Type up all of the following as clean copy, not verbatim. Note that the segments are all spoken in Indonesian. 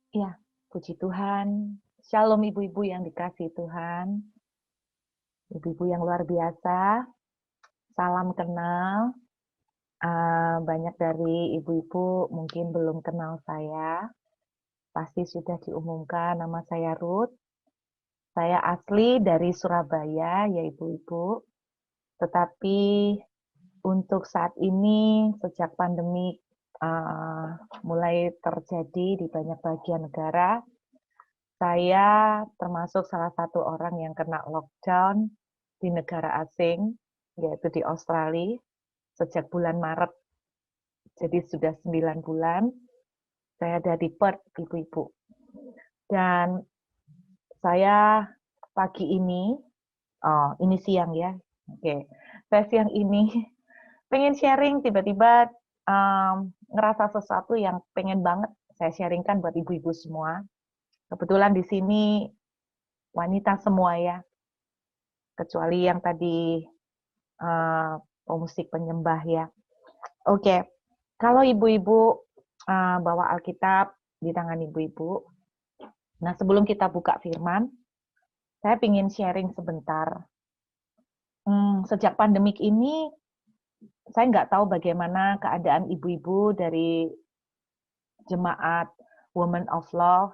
Ya, puji Tuhan. Shalom ibu-ibu yang dikasihi Tuhan. Ibu-ibu yang luar biasa. Salam kenal. Banyak dari ibu-ibu mungkin belum kenal saya. Pasti sudah diumumkan nama saya Ruth. Saya asli dari Surabaya, ya ibu-ibu. Tetapi untuk saat ini, sejak pandemi mulai terjadi di banyak bagian negara, saya termasuk salah satu orang yang kena lockdown di negara asing, yaitu di Australia, sejak bulan Maret. Jadi sudah 9 bulan, saya ada di Perth, ibu-ibu. Dan saya pagi ini siang ya, oke. Saya siang ini pengen sharing, tiba-tiba ngerasa sesuatu yang pengen banget saya sharingkan buat ibu-ibu semua. Kebetulan di sini wanita semua ya, kecuali yang tadi pemusik penyembah ya. Oke, kalau ibu-ibu bawa Alkitab di tangan ibu-ibu, nah sebelum kita buka firman, saya ingin sharing sebentar. Sejak pandemik ini, saya nggak tahu bagaimana keadaan ibu-ibu dari jemaat Women of Love,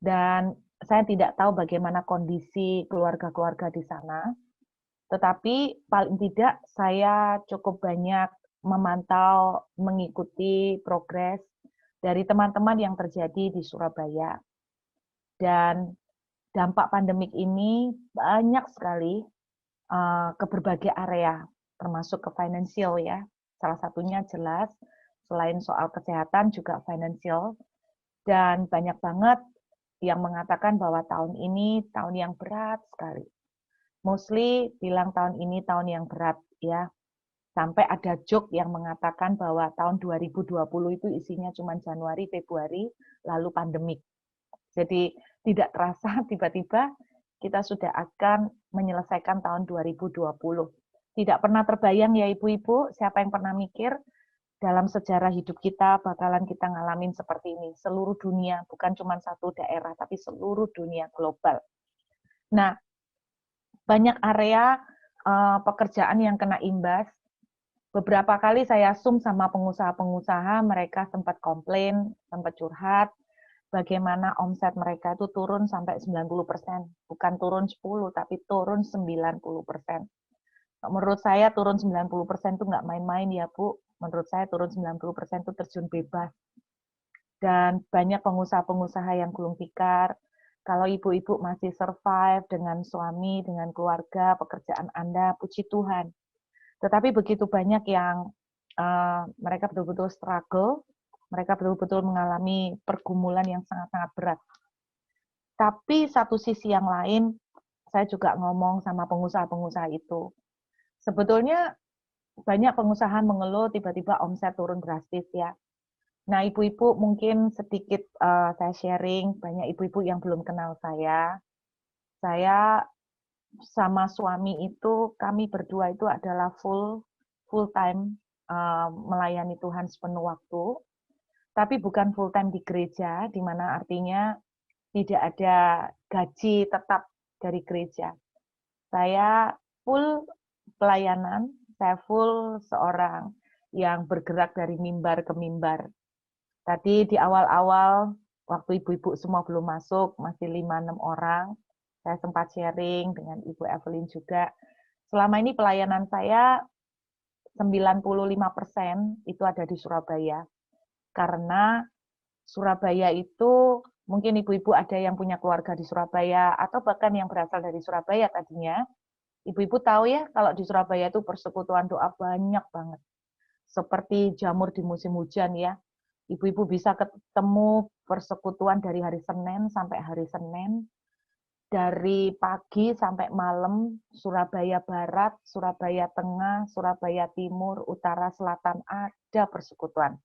dan saya tidak tahu bagaimana kondisi keluarga-keluarga di sana. Tetapi paling tidak saya cukup banyak memantau, mengikuti progres dari teman-teman yang terjadi di Surabaya. Dan dampak pandemik ini banyak sekali ke berbagai area, termasuk ke financial ya. Salah satunya jelas, selain soal kesehatan juga financial. Dan banyak banget yang mengatakan bahwa tahun ini tahun yang berat sekali. Mostly bilang tahun ini tahun yang berat ya. Sampai ada joke yang mengatakan bahwa tahun 2020 itu isinya cuma Januari, Februari, lalu pandemik. Jadi tidak terasa tiba-tiba kita sudah akan menyelesaikan tahun 2020. Tidak pernah terbayang ya ibu-ibu, siapa yang pernah mikir dalam sejarah hidup kita bakalan kita ngalamin seperti ini. Seluruh dunia, bukan cuma satu daerah, tapi seluruh dunia global. Nah, banyak area pekerjaan yang kena imbas. Beberapa kali saya Zoom sama pengusaha-pengusaha, mereka sempat komplain, sempat curhat, bagaimana omset mereka itu turun sampai 90%. Bukan turun 10, tapi turun 90%. Menurut saya turun 90% itu nggak main-main ya Bu. Menurut saya turun 90% itu terjun bebas. Dan banyak pengusaha-pengusaha yang gulung tikar, kalau ibu-ibu masih survive dengan suami, dengan keluarga, pekerjaan Anda, puji Tuhan. Tetapi begitu banyak yang mereka betul-betul struggle, mereka betul-betul mengalami pergumulan yang sangat-sangat berat. Tapi satu sisi yang lain, saya juga ngomong sama pengusaha-pengusaha itu. Sebetulnya banyak pengusaha mengeluh tiba-tiba omset turun drastis ya. Nah, ibu-ibu mungkin sedikit saya sharing, banyak ibu-ibu yang belum kenal saya. Saya sama suami itu, kami berdua itu adalah full time melayani Tuhan sepenuh waktu, tapi bukan full time di gereja, di mana artinya tidak ada gaji tetap dari gereja. Saya full pelayanan, saya full seorang yang bergerak dari mimbar ke mimbar. Tadi di awal-awal, waktu ibu-ibu semua belum masuk, masih 5-6 orang, saya sempat sharing dengan Ibu Evelyn juga. Selama ini pelayanan saya 95% itu ada di Surabaya. Karena Surabaya itu, mungkin ibu-ibu ada yang punya keluarga di Surabaya, atau bahkan yang berasal dari Surabaya tadinya. Ibu-ibu tahu ya, kalau di Surabaya itu persekutuan doa banyak banget. Seperti jamur di musim hujan ya. Ibu-ibu bisa ketemu persekutuan dari hari Senin sampai hari Senin, dari pagi sampai malam, Surabaya Barat, Surabaya Tengah, Surabaya Timur, Utara, Selatan, ada persekutuan.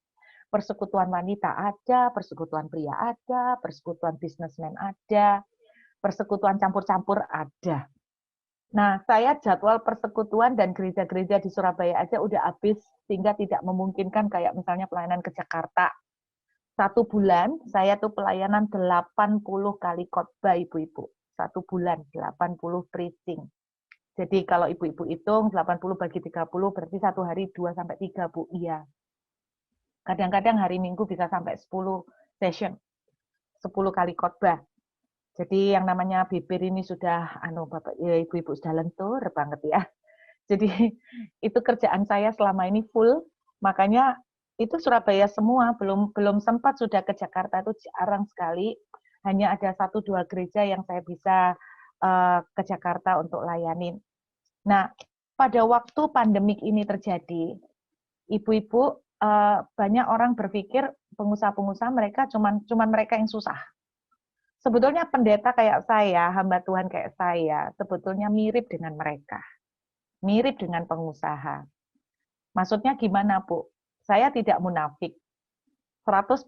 Persekutuan wanita ada, persekutuan pria ada, persekutuan bisnismen ada, persekutuan campur-campur ada. Nah, saya jadwal persekutuan dan gereja-gereja di Surabaya aja udah habis, sehingga tidak memungkinkan kayak misalnya pelayanan ke Jakarta. 1 bulan saya tuh pelayanan 80 kali khotbah ibu-ibu. 1 bulan 80 preaching. Jadi kalau ibu-ibu hitung 80 bagi 30 berarti 1 hari 2 sampai 3 Bu. Iya. Kadang-kadang hari Minggu bisa sampai 10 session. 10 kali khotbah. Jadi yang namanya bibir ini sudah Bapak ya, ibu-ibu sudah lentur banget ya. Jadi itu kerjaan saya selama ini full, makanya itu Surabaya semua, belum sempat sudah ke Jakarta itu jarang sekali. Hanya ada 1-2 gereja yang saya bisa ke Jakarta untuk layanin. Nah, pada waktu pandemik ini terjadi, ibu-ibu banyak orang berpikir pengusaha-pengusaha mereka cuman mereka yang susah. Sebetulnya pendeta kayak saya, hamba Tuhan kayak saya, sebetulnya mirip dengan mereka. Mirip dengan pengusaha. Maksudnya gimana, Bu? Saya tidak munafik. 100%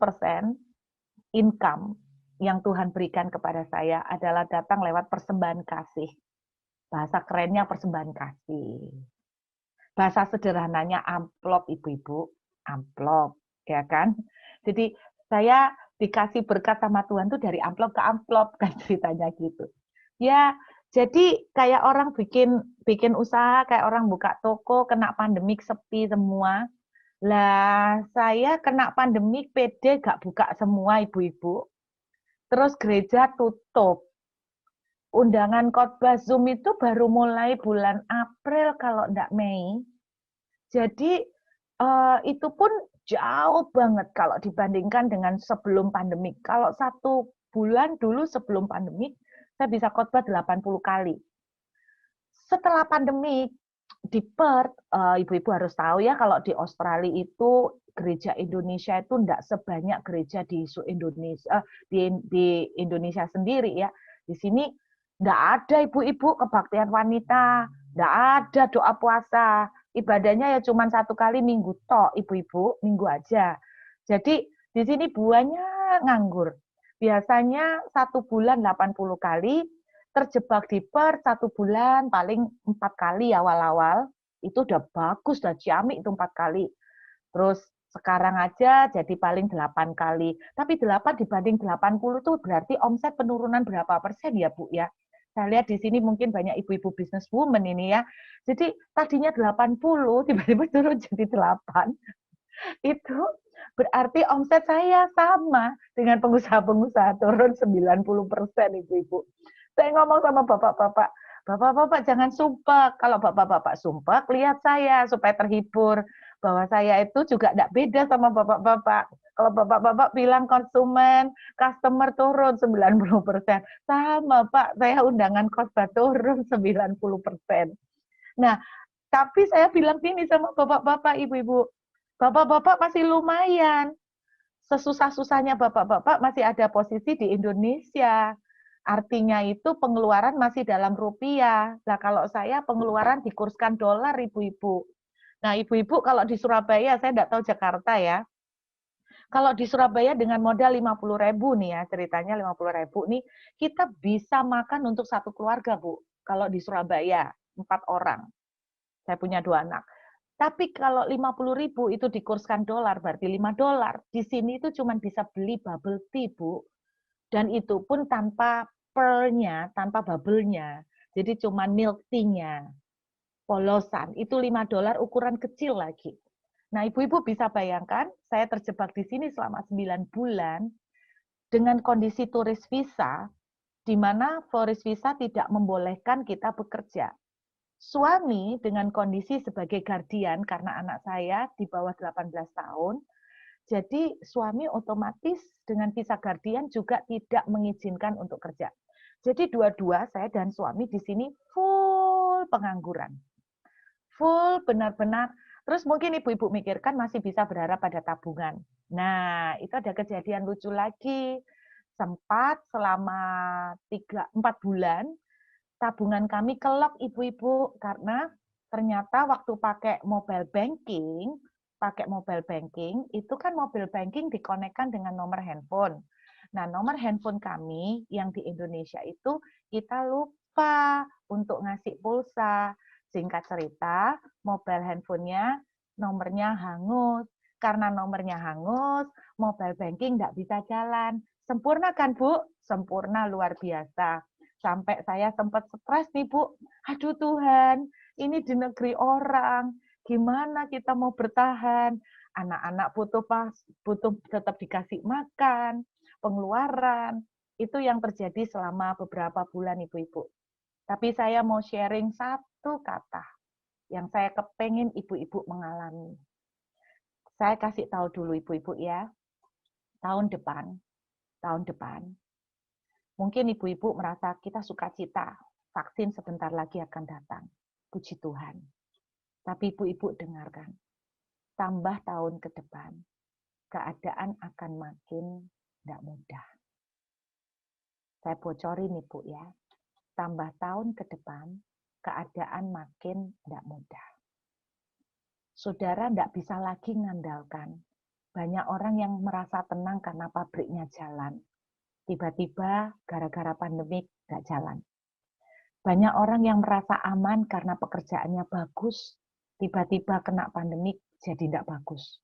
income yang Tuhan berikan kepada saya adalah datang lewat persembahan kasih. Bahasa kerennya persembahan kasih. Bahasa sederhananya amplop, ibu-ibu. Amplop, ya kan? Jadi saya dikasih berkat sama Tuhan tuh dari amplop ke amplop, kan ceritanya gitu. Ya, jadi kayak orang bikin usaha, kayak orang buka toko, kena pandemik sepi semua. Lah, saya kena pandemik PD gak buka semua ibu-ibu. Terus gereja tutup. Undangan khotbah Zoom itu baru mulai bulan April kalau enggak Mei. Jadi itu pun jauh banget kalau dibandingkan dengan sebelum pandemik. Kalau 1 bulan dulu sebelum pandemik, saya bisa khotbah 80 kali. Setelah pandemik, di Perth, ibu-ibu harus tahu ya kalau di Australia itu gereja Indonesia itu enggak sebanyak gereja di Indonesia di Indonesia sendiri ya. Di sini enggak ada ibu-ibu kebaktian wanita, enggak ada doa puasa. Ibadahnya ya cuma 1 kali minggu tok, ibu-ibu, minggu aja. Jadi di sini banyak nganggur. Biasanya 1 bulan 80 kali, terjebak di Perth 1 bulan paling 4 kali awal-awal. Itu udah bagus, udah ciamik itu 4 kali. Terus sekarang aja jadi paling 8 kali. Tapi 8 dibanding 80 tuh berarti omset penurunan berapa persen ya Bu ya? Saya lihat di sini mungkin banyak ibu-ibu businesswoman ini ya. Jadi tadinya 80 tiba-tiba turun jadi 8. Itu berarti omset saya sama dengan pengusaha-pengusaha turun 90% ibu-ibu. Saya ngomong sama bapak-bapak, bapak-bapak jangan sumpah. Kalau bapak-bapak sumpah, lihat saya supaya terhibur bahwa saya itu juga tidak beda sama bapak-bapak. Kalau bapak-bapak bilang konsumen, customer turun 90%. Sama Pak, saya undangan khotbah turun 90%. Nah, tapi saya bilang gini sama bapak-bapak, ibu-ibu, bapak-bapak masih lumayan. Sesusah-susahnya bapak-bapak masih ada posisi di Indonesia. Artinya itu pengeluaran masih dalam rupiah. Nah, kalau saya pengeluaran dikurskan dolar, ibu-ibu. Nah, ibu-ibu kalau di Surabaya, saya tidak tahu Jakarta ya. Kalau di Surabaya dengan modal 50.000 nih ya, ceritanya 50.000 nih, kita bisa makan untuk 1 keluarga, Bu. Kalau di Surabaya, 4 orang. Saya punya 2 anak. Tapi kalau 50.000 itu dikurskan dolar, berarti $5. Di sini itu cuma bisa beli bubble tea, Bu. Dan itu pun tanpa pearl-nya, tanpa bubble-nya. Jadi cuma milk tea-nya. Polosan. Itu $5 ukuran kecil lagi. Nah, ibu-ibu bisa bayangkan, saya terjebak di sini selama 9 bulan dengan kondisi turis visa, di mana florist visa tidak membolehkan kita bekerja. Suami dengan kondisi sebagai guardian karena anak saya di bawah 18 tahun, jadi suami otomatis dengan visa guardian juga tidak mengizinkan untuk kerja. Jadi dua-dua saya dan suami di sini full pengangguran. Full benar-benar. Terus mungkin ibu-ibu mikirkan masih bisa berharap pada tabungan. Nah, itu ada kejadian lucu lagi. Sempat selama 4 bulan, tabungan kami kelok ibu-ibu karena ternyata waktu pakai mobile banking itu kan mobile banking dikonekkan dengan nomor handphone. Nah, nomor handphone kami yang di Indonesia itu kita lupa untuk ngasih pulsa. Singkat cerita, mobile handphonenya nomornya hangus. karena nomornya hangus, mobile banking nggak bisa jalan. Sempurna kan, Bu? Sempurna, luar biasa. Sampai saya sempat stres nih, Bu. Aduh Tuhan, ini di negeri orang, gimana kita mau bertahan? Anak-anak butuh tetap dikasih makan, pengeluaran. Itu yang terjadi selama beberapa bulan, Ibu-Ibu. Tapi saya mau sharing satu kata yang saya kepengen ibu-ibu mengalami. Saya kasih tahu dulu ibu-ibu ya, tahun depan, mungkin ibu-ibu merasa kita sukacita, vaksin sebentar lagi akan datang. Puji Tuhan. Tapi ibu-ibu dengarkan, tambah tahun ke depan, keadaan akan makin tidak mudah. Saya bocorin ibu ya, tambah tahun ke depan, keadaan makin tidak mudah. Saudara tidak bisa lagi mengandalkan. Banyak orang yang merasa tenang karena pabriknya jalan. Tiba-tiba gara-gara pandemi nggak jalan. Banyak orang yang merasa aman karena pekerjaannya bagus. Tiba-tiba kena pandemi jadi tidak bagus.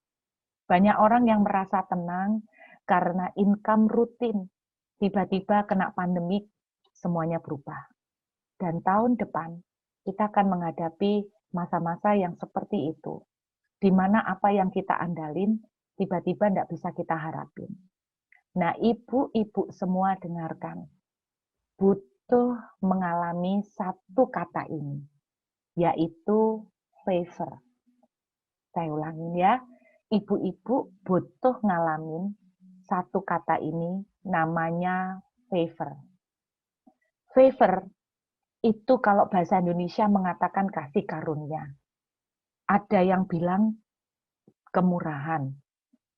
Banyak orang yang merasa tenang karena income rutin. Tiba-tiba kena pandemi semuanya berubah. Dan tahun depan kita akan menghadapi masa-masa yang seperti itu, di mana apa yang kita andalin tiba-tiba tidak bisa kita harapin. Nah, ibu-ibu semua dengarkan, butuh mengalami satu kata ini, yaitu favor. Saya ulangin ya, ibu-ibu butuh ngalamin satu kata ini, namanya favor. Favor itu kalau bahasa Indonesia mengatakan kasih karunia. Ada yang bilang kemurahan,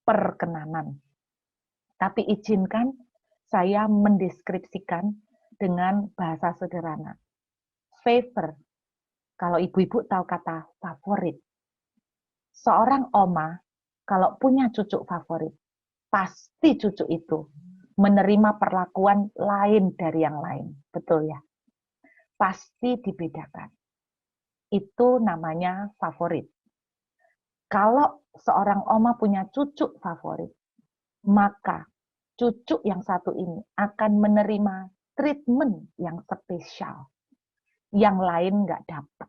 perkenanan. Tapi izinkan saya mendeskripsikan dengan bahasa sederhana. Favor, kalau ibu-ibu tahu kata favorit. Seorang oma, kalau punya cucu favorit, pasti cucu itu menerima perlakuan lain dari yang lain. Betul ya? Pasti dibedakan. Itu namanya favorit. Kalau seorang oma punya cucu favorit, maka cucu yang satu ini akan menerima treatment yang spesial. Yang lain nggak dapat.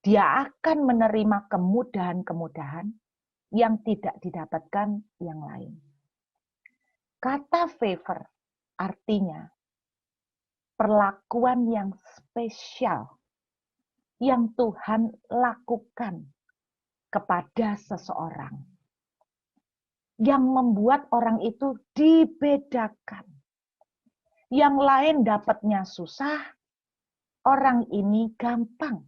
Dia akan menerima kemudahan-kemudahan yang tidak didapatkan yang lain. Kata favor artinya perlakuan yang spesial yang Tuhan lakukan kepada seseorang, yang membuat orang itu dibedakan. Yang lain dapatnya susah, orang ini gampang.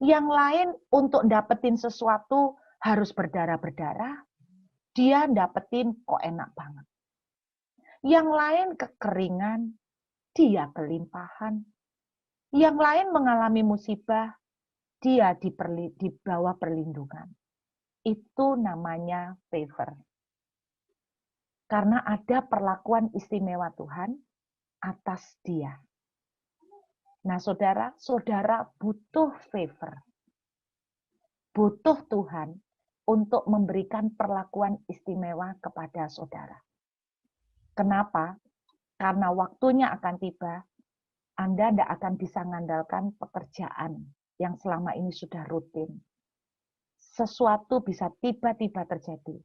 Yang lain untuk dapetin sesuatu harus berdarah-berdarah, dia dapetin kok enak banget. Yang lain kekeringan, dia kelimpahan. Yang lain mengalami musibah, dia di bawah perlindungan. Itu namanya favor. Karena ada perlakuan istimewa Tuhan atas dia. Nah, saudara butuh favor. Butuh Tuhan untuk memberikan perlakuan istimewa kepada saudara. Kenapa? Karena waktunya akan tiba, Anda tidak akan bisa mengandalkan pekerjaan yang selama ini sudah rutin. Sesuatu bisa tiba-tiba terjadi.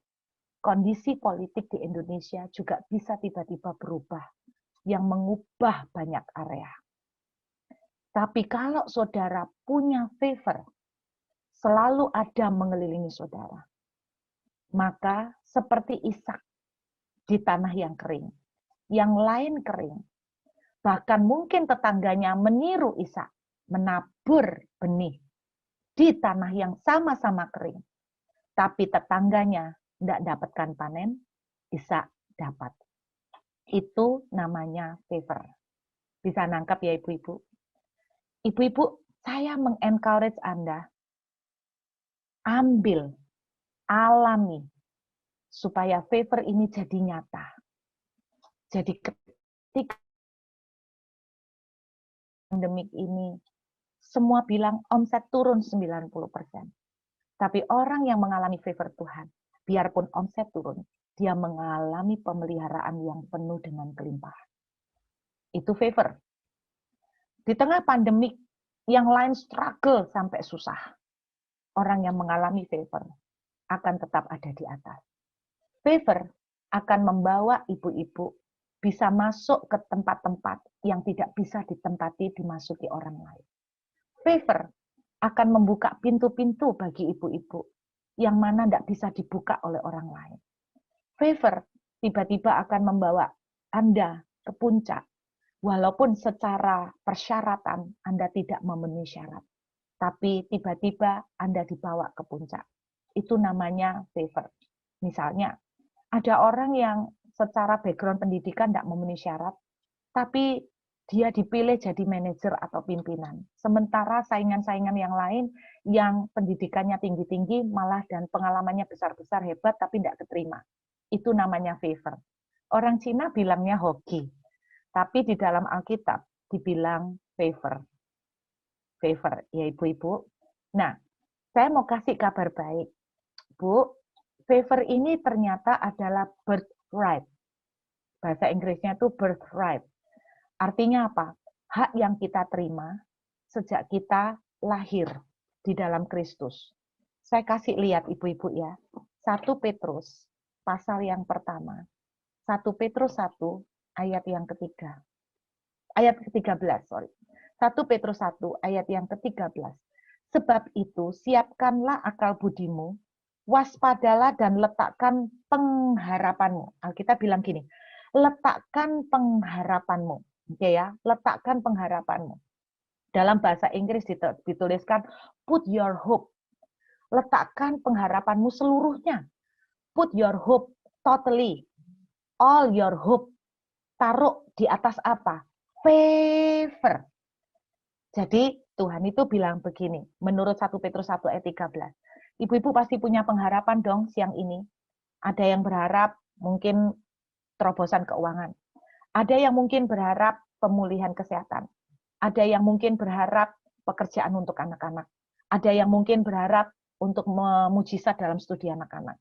Kondisi politik di Indonesia juga bisa tiba-tiba berubah, yang mengubah banyak area. Tapi kalau saudara punya favor, selalu ada mengelilingi saudara. Maka seperti Ishak di tanah yang kering, yang lain kering. Bahkan mungkin tetangganya meniru Ishak, menabur benih di tanah yang sama-sama kering. Tapi tetangganya tidak dapatkan panen, Ishak dapat. Itu namanya favor. Bisa nangkap ya ibu-ibu? Ibu-ibu, saya mengencourage Anda, ambil, alami, supaya favor ini jadi nyata. Jadi ketika pandemik ini, semua bilang omset turun 90%. Tapi orang yang mengalami favor Tuhan, biarpun omset turun, dia mengalami pemeliharaan yang penuh dengan kelimpahan. Itu favor. Di tengah pandemik, yang lain struggle sampai susah. Orang yang mengalami favor akan tetap ada di atas. Favor akan membawa ibu-ibu bisa masuk ke tempat-tempat yang tidak bisa ditempati dimasuki orang lain. Favor akan membuka pintu-pintu bagi ibu-ibu yang mana tidak bisa dibuka oleh orang lain. Favor tiba-tiba akan membawa Anda ke puncak, walaupun secara persyaratan Anda tidak memenuhi syarat. Tapi tiba-tiba Anda dibawa ke puncak. Itu namanya favor. Misalnya, ada orang yang secara background pendidikan tidak memenuhi syarat, tapi dia dipilih jadi manajer atau pimpinan. Sementara saingan-saingan yang lain yang pendidikannya tinggi-tinggi malah dan pengalamannya besar-besar hebat tapi tidak keterima. Itu namanya favor. Orang Cina bilangnya hoki, tapi di dalam Alkitab dibilang favor. Favor, ya ibu-ibu. Nah, saya mau kasih kabar baik. Bu, favor ini ternyata adalah birthright. Bahasa Inggrisnya itu birthright. Artinya apa? Hak yang kita terima sejak kita lahir di dalam Kristus. Saya kasih lihat ibu-ibu ya. 1 Petrus pasal yang pertama. 1 Petrus 1 ayat yang ketiga. Ayat ke-13, sorry. 1 Petrus 1 ayat yang ke-13. Sebab itu siapkanlah akal budimu, waspadalah dan letakkan pengharapanmu. Alkitab bilang gini, letakkan pengharapanmu. Oke ya, letakkan pengharapanmu. Dalam bahasa Inggris dituliskan put your hope. Letakkan pengharapanmu seluruhnya. Put your hope totally. All your hope. Taruh di atas apa? Favor. Jadi Tuhan itu bilang begini, menurut 1 Petrus 1 ayat 13. Ibu-ibu pasti punya pengharapan dong siang ini. Ada yang berharap mungkin terobosan keuangan. Ada yang mungkin berharap pemulihan kesehatan. Ada yang mungkin berharap pekerjaan untuk anak-anak. Ada yang mungkin berharap untuk mujizat dalam studi anak-anak.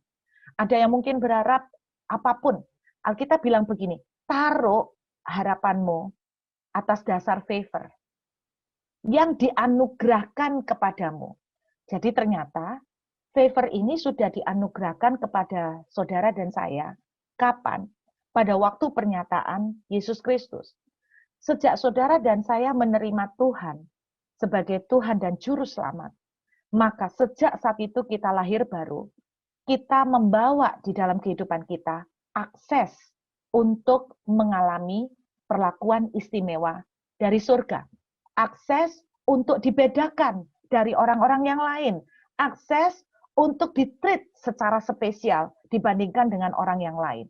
Ada yang mungkin berharap apapun. Alkitab bilang begini, taruh harapanmu atas dasar favor yang dianugerahkan kepadamu. Jadi ternyata favor ini sudah dianugerahkan kepada saudara dan saya. Kapan? Pada waktu pernyataan Yesus Kristus. Sejak saudara dan saya menerima Tuhan sebagai Tuhan dan Juru Selamat, maka sejak saat itu kita lahir baru, kita membawa di dalam kehidupan kita akses untuk mengalami perlakuan istimewa dari surga. Akses untuk dibedakan dari orang-orang yang lain. Akses untuk ditreat secara spesial dibandingkan dengan orang yang lain.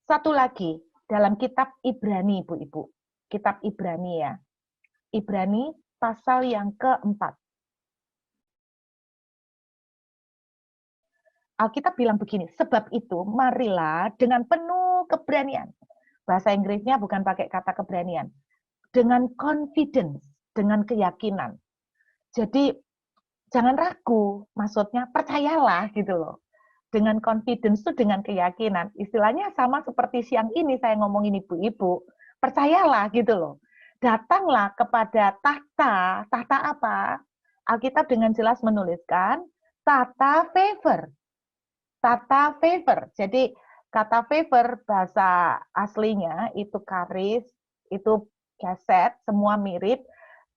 Satu lagi, dalam kitab Ibrani, ibu-ibu. Kitab Ibrani ya. Ibrani pasal yang keempat. Alkitab bilang begini, sebab itu marilah dengan penuh keberanian. Bahasa Inggrisnya bukan pakai kata keberanian. Dengan confidence, dengan keyakinan. Jadi jangan ragu, maksudnya percayalah gitu loh. Dengan confidence itu dengan keyakinan. Istilahnya sama seperti siang ini saya ngomongin ibu-ibu. Percayalah gitu loh. Datanglah kepada tahta. Tahta apa? Alkitab dengan jelas menuliskan tahta favor. Tahta favor. Jadi kata favor bahasa aslinya itu karis, itu keset, semua mirip.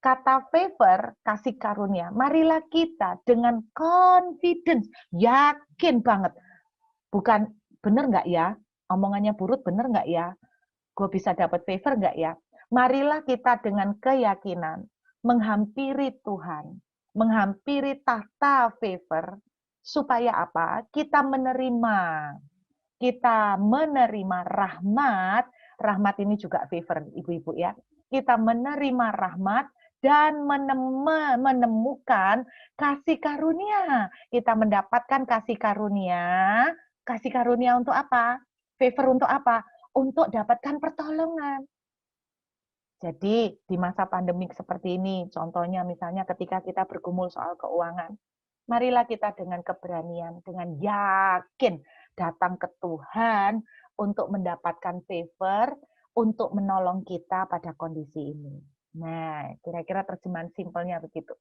Kata favor, kasih karunia. Marilah kita dengan confidence, yakin banget. Bukan, bener nggak ya? Omongannya Burut, bener nggak ya? Gue bisa dapat favor nggak ya? Marilah kita dengan keyakinan menghampiri Tuhan, menghampiri tahta favor, supaya apa? Kita menerima rahmat. Rahmat ini juga favor, ibu-ibu ya. Kita menerima rahmat dan menemukan kasih karunia. Kita mendapatkan kasih karunia. Kasih karunia untuk apa? Favor untuk apa? Untuk dapatkan pertolongan. Jadi di masa pandemik seperti ini, contohnya misalnya ketika kita bergumul soal keuangan, Marilah kita dengan keberanian, dengan yakin datang ke Tuhan untuk mendapatkan favor, untuk menolong kita pada kondisi ini. Nah, kira-kira terjemahan simpelnya begitu.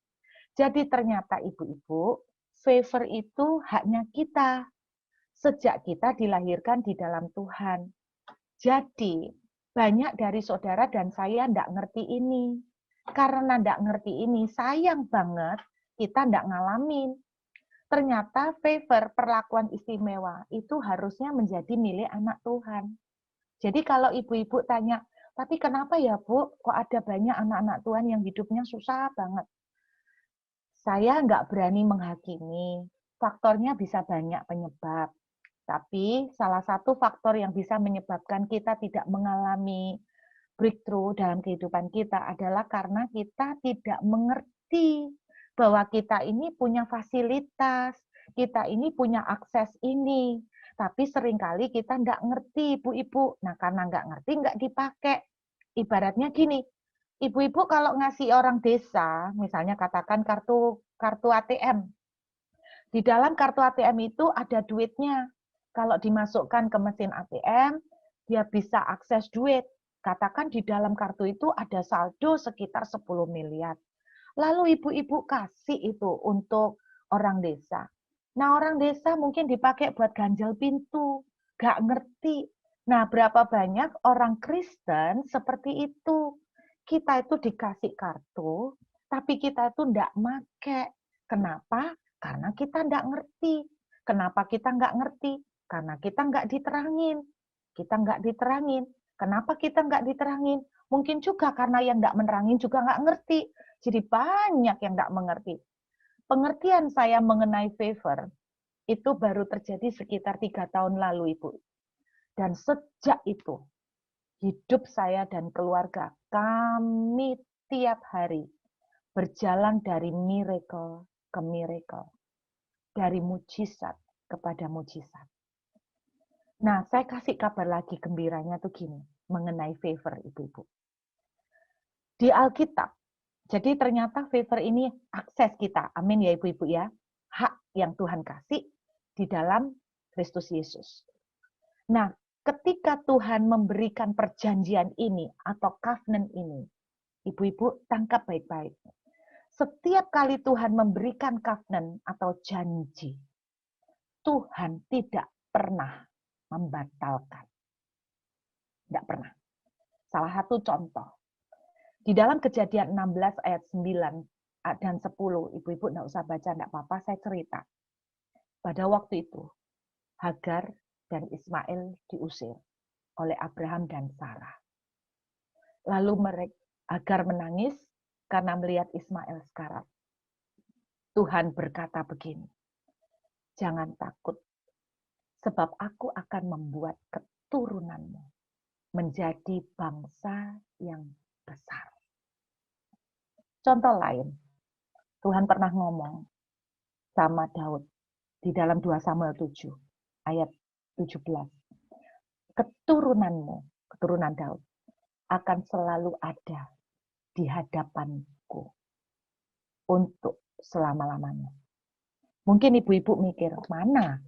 Jadi ternyata ibu-ibu, favor itu haknya kita. Sejak kita dilahirkan di dalam Tuhan. Jadi, banyak dari saudara dan saya tidak ngerti ini. Karena tidak ngerti ini, sayang banget kita tidak ngalamin. Ternyata favor, perlakuan istimewa, itu harusnya menjadi milik anak Tuhan. Jadi kalau ibu-ibu tanya, tapi kenapa ya Bu, kok ada banyak anak-anak Tuhan yang hidupnya susah banget? Saya nggak berani menghakimi, faktornya bisa banyak penyebab. Tapi salah satu faktor yang bisa menyebabkan kita tidak mengalami breakthrough dalam kehidupan kita adalah karena kita tidak mengerti bahwa kita ini punya fasilitas, kita ini punya akses ini. Tapi seringkali kita nggak ngerti, ibu-ibu. Nah, karena nggak ngerti, nggak dipakai. Ibaratnya gini, ibu-ibu kalau ngasih orang desa, misalnya katakan kartu ATM, di dalam kartu ATM itu ada duitnya. Kalau dimasukkan ke mesin ATM, dia bisa akses duit. Katakan di dalam kartu itu ada saldo sekitar 10 miliar. Lalu ibu-ibu kasih itu untuk orang desa. Nah, orang desa mungkin dipakai buat ganjal pintu. Gak ngerti. Nah, berapa banyak orang Kristen seperti itu. Kita itu dikasih kartu, tapi kita itu enggak make. Kenapa? Karena kita enggak ngerti. Kenapa kita enggak ngerti? Karena kita enggak diterangin. Kita enggak diterangin. Kenapa kita enggak diterangin? Mungkin juga karena yang enggak menerangin juga enggak ngerti. Jadi banyak yang enggak mengerti. Pengertian saya mengenai favor itu baru terjadi sekitar 3 tahun lalu, Ibu. Dan sejak itu, hidup saya dan keluarga, kami tiap hari berjalan dari miracle ke miracle. Dari mujizat kepada mujizat. Nah, saya kasih kabar lagi gembiranya tuh gini, mengenai favor ibu-ibu. Di Alkitab, jadi ternyata favor ini akses kita, amin ya ibu-ibu ya, hak yang Tuhan kasih di dalam Kristus Yesus. Nah, ketika Tuhan memberikan perjanjian ini atau covenant ini, ibu-ibu tangkap baik-baik. Setiap kali Tuhan memberikan covenant atau janji, Tuhan tidak pernah membatalkan. Tidak pernah. Salah satu contoh. Di dalam Kejadian 16 ayat 9 dan 10, ibu-ibu tidak usah baca, tidak apa-apa, saya cerita. Pada waktu itu, Hagar dan Ismail diusir oleh Abraham dan Sarah. Lalu Hagar menangis karena melihat Ismail sekarat. Tuhan berkata begini, jangan takut, sebab aku akan membuat keturunanmu menjadi bangsa yang besar. Contoh lain, Tuhan pernah ngomong sama Daud di dalam 2 Samuel 7 ayat 17. Keturunanmu, keturunan Daud, akan selalu ada di hadapanku untuk selama-lamanya. Mungkin ibu-ibu mikir, mana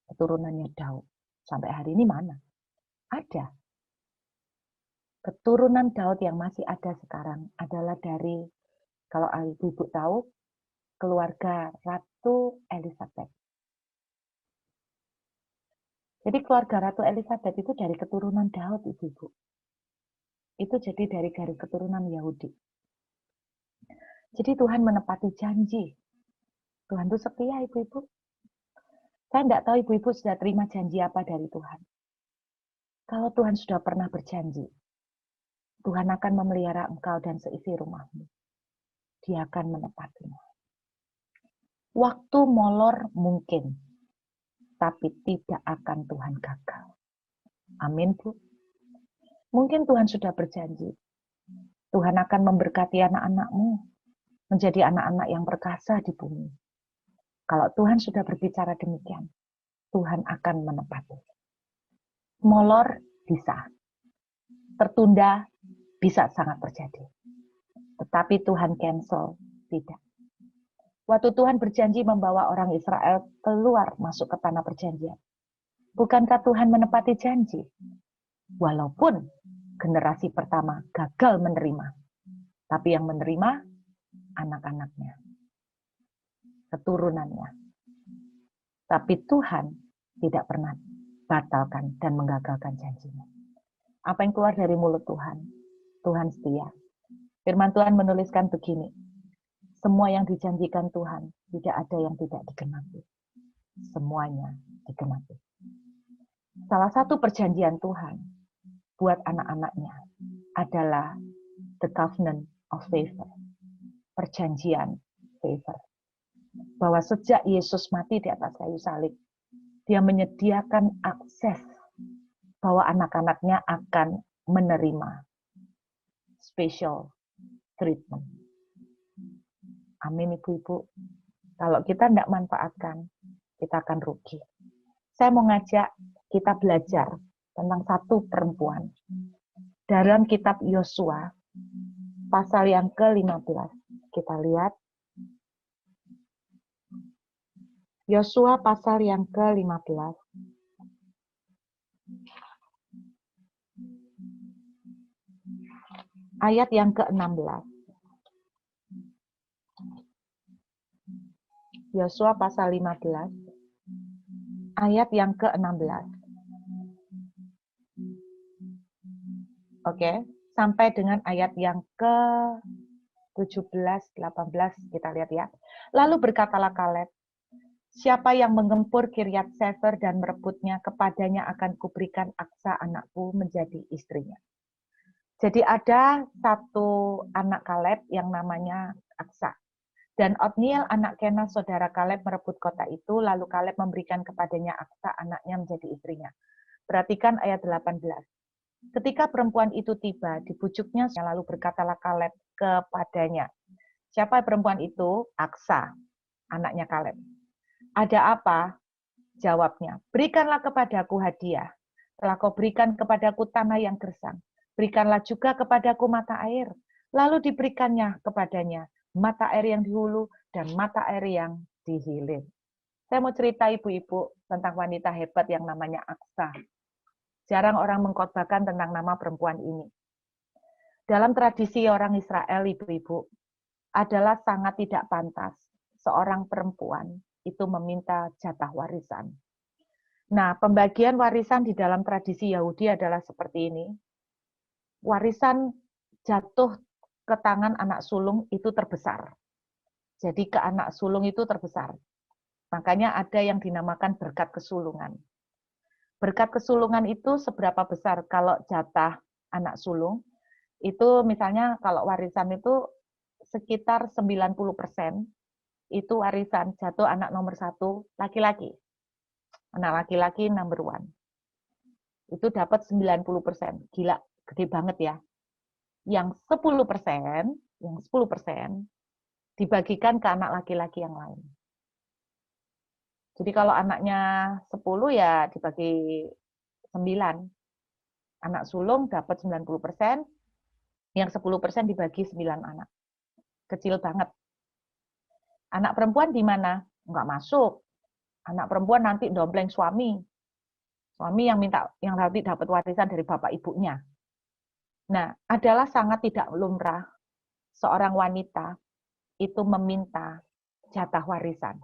keturunannya Daud? Sampai hari ini mana? Ada. Keturunan Daud yang masih ada sekarang adalah dari, kalau ibu-ibu tahu, keluarga Ratu Elizabeth. Jadi keluarga Ratu Elizabeth itu dari keturunan Daud, ibu-ibu. Itu jadi dari garis keturunan Yahudi. Jadi Tuhan menepati janji. Tuhan itu setia, ibu-ibu. Saya tidak tahu ibu-ibu sudah terima janji apa dari Tuhan. Kalau Tuhan sudah pernah berjanji, Tuhan akan memelihara engkau dan seisi rumahmu. Dia akan menepatinya. Waktu molor mungkin, tapi tidak akan Tuhan gagal. Amin, Bu. Mungkin Tuhan sudah berjanji. Tuhan akan memberkati anak-anakmu menjadi anak-anak yang perkasa di bumi. Kalau Tuhan sudah berbicara demikian, Tuhan akan menepati. Molor bisa. Tertunda bisa sangat terjadi. Tetapi Tuhan cancel, tidak. Waktu Tuhan berjanji membawa orang Israel keluar masuk ke tanah perjanjian. Bukankah Tuhan menepati janji? Walaupun generasi pertama gagal menerima. Tapi yang menerima anak-anaknya, keturunannya. Tapi Tuhan tidak pernah batalkan dan menggagalkan janjinya. Apa yang keluar dari mulut Tuhan? Tuhan setia. Firman Tuhan menuliskan begini, semua yang dijanjikan Tuhan tidak ada yang tidak digenapi. Semuanya digenapi. Salah satu perjanjian Tuhan buat anak-anaknya adalah the covenant of favor. Perjanjian favor. Bahwa sejak Yesus mati di atas kayu salib, dia menyediakan akses bahwa anak-anaknya akan menerima special treatment. Amin Ibu-Ibu. Kalau kita tidak manfaatkan, kita akan rugi. Saya mau ngajak kita belajar tentang satu perempuan. Dalam kitab Yosua, pasal yang ke-15. Kita lihat. Yosua pasal yang ke-15. Ayat yang ke-16. Yosua pasal 15. Ayat yang ke-16. Oke, sampai dengan ayat yang ke-17, 18 kita lihat ya. Lalu berkatalah Kaleb, siapa yang menggempur Kiryat Sefer dan merebutnya, kepadanya akan kuberikan Aksa anakku menjadi istrinya. Jadi ada satu anak Kaleb yang namanya Aksa. Dan Otniel anak Kenas saudara Kaleb merebut kota itu, lalu Kaleb memberikan kepadanya Aksa anaknya menjadi istrinya. Perhatikan ayat 18. Ketika perempuan itu tiba, dibujuknya, lalu berkatalah Kaleb kepadanya. Siapa perempuan itu? Aksa, anaknya Kaleb. Ada apa? Jawabnya, berikanlah kepadaku hadiah. Telah kau berikan kepadaku tanah yang gersang. Berikanlah juga kepadaku mata air. Lalu diberikannya kepadanya mata air yang di hulu dan mata air yang di hilir. Saya mau cerita ibu-ibu tentang wanita hebat yang namanya Aksa. Jarang orang mengkhotbahkan tentang nama perempuan ini. Dalam tradisi orang Israel, ibu-ibu, adalah sangat tidak pantas seorang perempuan itu meminta jatah warisan. Nah, pembagian warisan di dalam tradisi Yahudi adalah seperti ini. Warisan jatuh ke tangan anak sulung itu terbesar. Jadi ke anak sulung itu terbesar. Makanya ada yang dinamakan berkat kesulungan. Berkat kesulungan itu seberapa besar? Kalau jatah anak sulung, itu misalnya kalau warisan itu sekitar 90% itu warisan jatuh anak nomor 1 laki-laki. Anak laki-laki number 1. Itu dapat 90%. Gila, gede banget ya. Yang 10% dibagikan ke anak laki-laki yang lain. Jadi kalau anaknya 10 ya dibagi 9. Anak sulung dapat 90%, yang 10% dibagi 9 anak. Kecil banget. Anak perempuan di mana? Enggak masuk. Anak perempuan nanti dompleng suami. Suami yang nanti dapat warisan dari bapak ibunya. Nah, adalah sangat tidak lumrah seorang wanita itu meminta jatah warisan.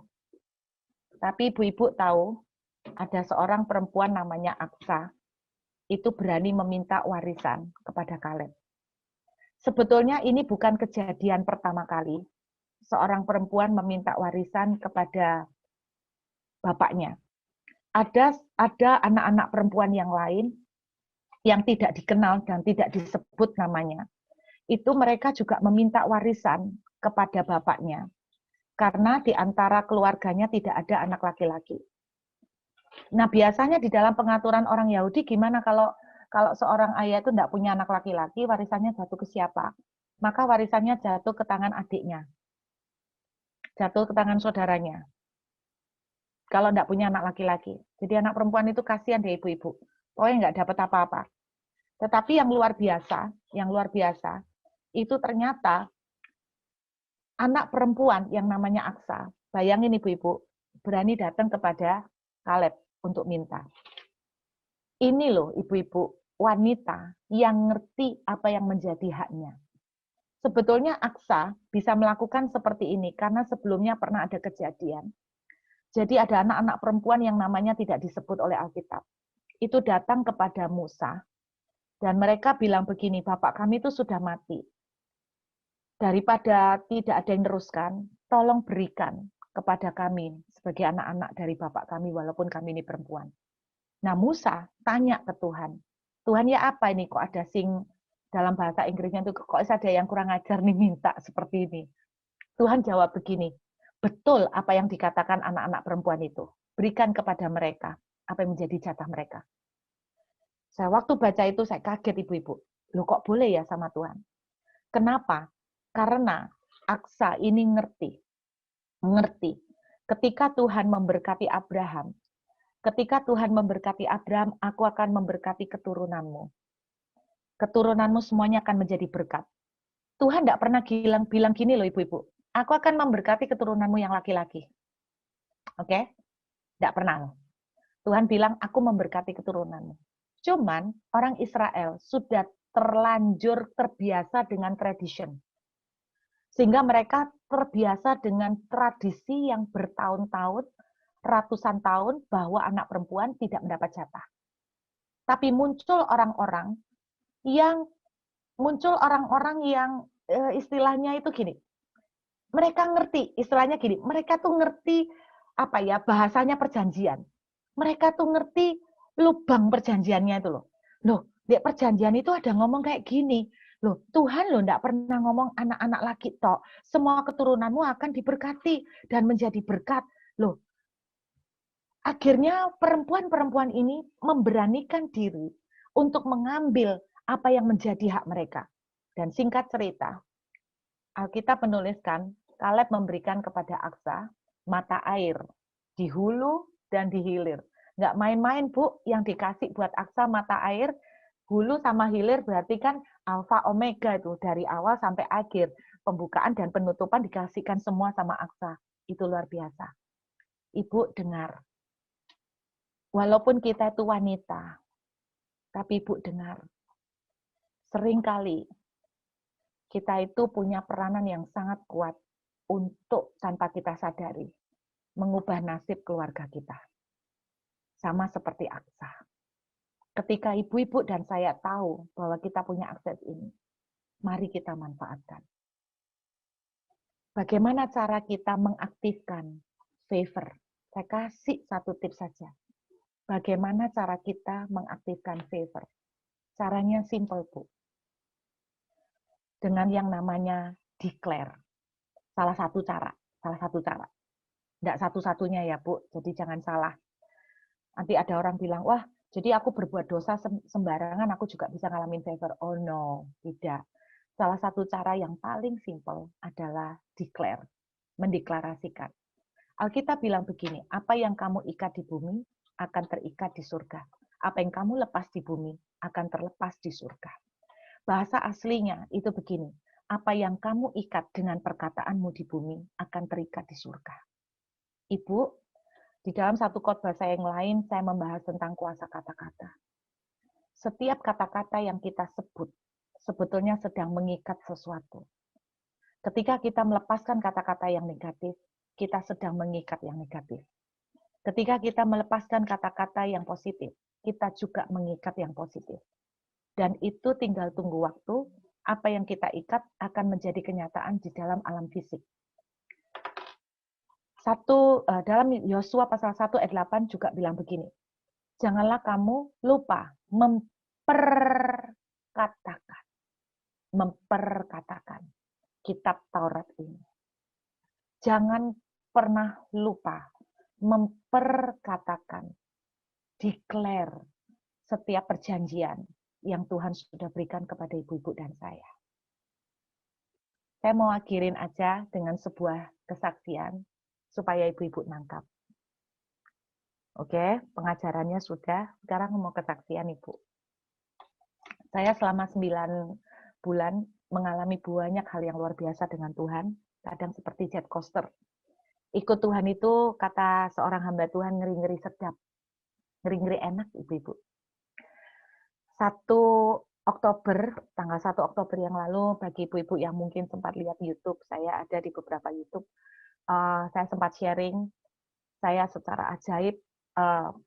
Tapi ibu-ibu tahu, ada seorang perempuan namanya Aksa, itu berani meminta warisan kepada Kaleb. Sebetulnya ini bukan kejadian pertama kali seorang perempuan meminta warisan kepada bapaknya. Ada anak-anak perempuan yang lain yang tidak dikenal dan tidak disebut namanya. Itu mereka juga meminta warisan kepada bapaknya. Karena di antara keluarganya tidak ada anak laki-laki. Nah, biasanya di dalam pengaturan orang Yahudi gimana kalau seorang ayah itu tidak punya anak laki-laki, warisannya jatuh ke siapa? Maka warisannya jatuh ke tangan adiknya. Jatuh ke tangan saudaranya. Kalau tidak punya anak laki-laki. Jadi anak perempuan itu kasihan deh ibu-ibu. Pokoknya nggak dapat apa-apa. Tetapi yang luar biasa, itu ternyata anak perempuan yang namanya Aksa, bayangin ibu-ibu, berani datang kepada Kaleb untuk minta. Ini loh ibu-ibu, wanita yang ngerti apa yang menjadi haknya. Sebetulnya Aksa bisa melakukan seperti ini karena sebelumnya pernah ada kejadian. Jadi ada anak-anak perempuan yang namanya tidak disebut oleh Alkitab. Itu datang kepada Musa dan mereka bilang begini, Bapak kami itu sudah mati. Daripada tidak ada yang teruskan, tolong berikan kepada kami sebagai anak-anak dari Bapak kami walaupun kami ini perempuan. Nah Musa tanya ke Tuhan, Tuhan ya apa ini kok ada dalam bahasa Inggrisnya itu kok ada yang kurang ajar nih minta seperti ini. Tuhan jawab begini, betul apa yang dikatakan anak-anak perempuan itu. Berikan kepada mereka apa yang menjadi jatah mereka. Saya waktu baca itu saya kaget ibu-ibu. Loh kok boleh ya sama Tuhan? Kenapa? Karena Aksa ini ngerti. Ketika Tuhan memberkati Abraham, aku akan memberkati keturunanmu. Keturunanmu semuanya akan menjadi berkat. Tuhan tidak pernah bilang gini loh ibu-ibu, aku akan memberkati keturunanmu yang laki-laki. Oke? Tidak pernah. Tuhan bilang, aku memberkati keturunanmu. Cuman orang Israel sudah terlanjur terbiasa dengan tradition. Sehingga mereka terbiasa dengan tradisi yang bertahun-tahun, ratusan tahun, bahwa anak perempuan tidak mendapat jatah. Tapi muncul orang-orang yang istilahnya itu gini. Mereka ngerti, istilahnya gini, mereka tuh ngerti apa ya bahasanya perjanjian. Mereka tuh ngerti lubang perjanjiannya itu loh. Loh, di perjanjian itu ada ngomong kayak gini. Loh, Tuhan loh enggak pernah ngomong anak-anak laki tok. Semua keturunanmu akan diberkati dan menjadi berkat. Loh, akhirnya perempuan-perempuan ini memberanikan diri untuk mengambil apa yang menjadi hak mereka. Dan singkat cerita, Alkitab menuliskan, Kaleb memberikan kepada Aksa mata air di hulu dan di hilir. Nggak main-main, Bu, yang dikasih buat Aksa mata air, hulu sama hilir berarti kan alfa omega itu, dari awal sampai akhir. Pembukaan dan penutupan dikasihkan semua sama Aksa. Itu luar biasa. Ibu dengar, walaupun kita itu wanita, tapi Ibu dengar, seringkali kita itu punya peranan yang sangat kuat untuk tanpa kita sadari mengubah nasib keluarga kita. Sama seperti Aksa. Ketika ibu-ibu dan saya tahu bahwa kita punya akses ini, mari kita manfaatkan. Bagaimana cara kita mengaktifkan favor? Saya kasih satu tips saja. Bagaimana cara kita mengaktifkan favor? Caranya simple, Bu. Dengan yang namanya declare. Salah satu cara. Tidak satu-satunya ya, Bu. Jadi jangan salah. Nanti ada orang bilang, wah, jadi aku berbuat dosa sembarangan, aku juga bisa ngalamin favor. Oh no, tidak. Salah satu cara yang paling simple adalah declare, mendeklarasikan. Alkitab bilang begini, apa yang kamu ikat di bumi akan terikat di surga. Apa yang kamu lepas di bumi akan terlepas di surga. Bahasa aslinya itu begini, apa yang kamu ikat dengan perkataanmu di bumi akan terikat di surga. Ibu, di dalam satu khotbah saya yang lain, saya membahas tentang kuasa kata-kata. Setiap kata-kata yang kita sebut, sebetulnya sedang mengikat sesuatu. Ketika kita melepaskan kata-kata yang negatif, kita sedang mengikat yang negatif. Ketika kita melepaskan kata-kata yang positif, kita juga mengikat yang positif. Dan itu tinggal tunggu waktu, apa yang kita ikat akan menjadi kenyataan di dalam alam fisik. Dalam Yosua pasal 1 ayat 8 juga bilang begini, janganlah kamu lupa memperkatakan kitab Taurat ini. Jangan pernah lupa memperkatakan, declare setiap perjanjian yang Tuhan sudah berikan kepada ibu-ibu dan saya. Saya mau akhirin aja dengan sebuah kesaksian supaya ibu-ibu nangkap. Oke, pengajarannya sudah, sekarang mau kesaksian Ibu. Saya selama 9 bulan mengalami banyak hal yang luar biasa dengan Tuhan. kadang seperti jet coaster. Ikut Tuhan itu, kata seorang hamba Tuhan, ngeri-ngeri sedap, ngeri-ngeri enak, ibu-ibu. 1 Oktober, tanggal 1 Oktober yang lalu, bagi ibu-ibu yang mungkin sempat lihat YouTube, saya ada di beberapa YouTube, saya sempat sharing, saya secara ajaib,